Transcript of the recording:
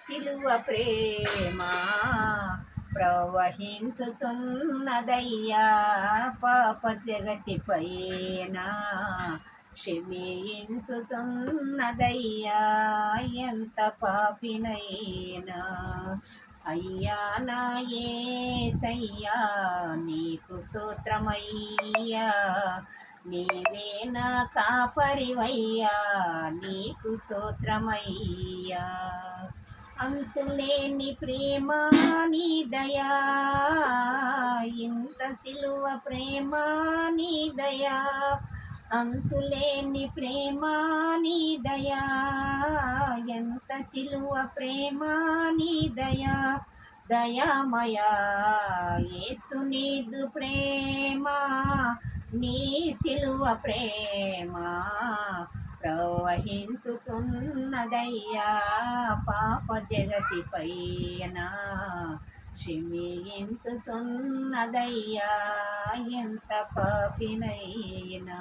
సిలువ ప్రేమ ప్రవహించుతున్నదయ్యా పాప జగతి పైన క్షమించుతున్నదయ్యా ఎంత పాపినైనా అయ్యా నా యేసయ్యా నీకు స్తోత్రమయ్యా నీవే నా కాపరివయ్యా నీకు స్తోత్రమయ్యా అంతులేని ప్రేమ నీ దయా ఇంత సిలువ ప్రేమ నీ దయా అంతులేని ప్రేమ నీ దయా ఎంత సిలువ ప్రేమ నీ దయా దయామయా యేసు నీదు ప్రేమ నీ సిలువ ప్రేమ ప్రవహించుతున్నదయ్యా పాప జగతి పైన క్షమించుతున్నదయ్యా ఎంత పాపినైనా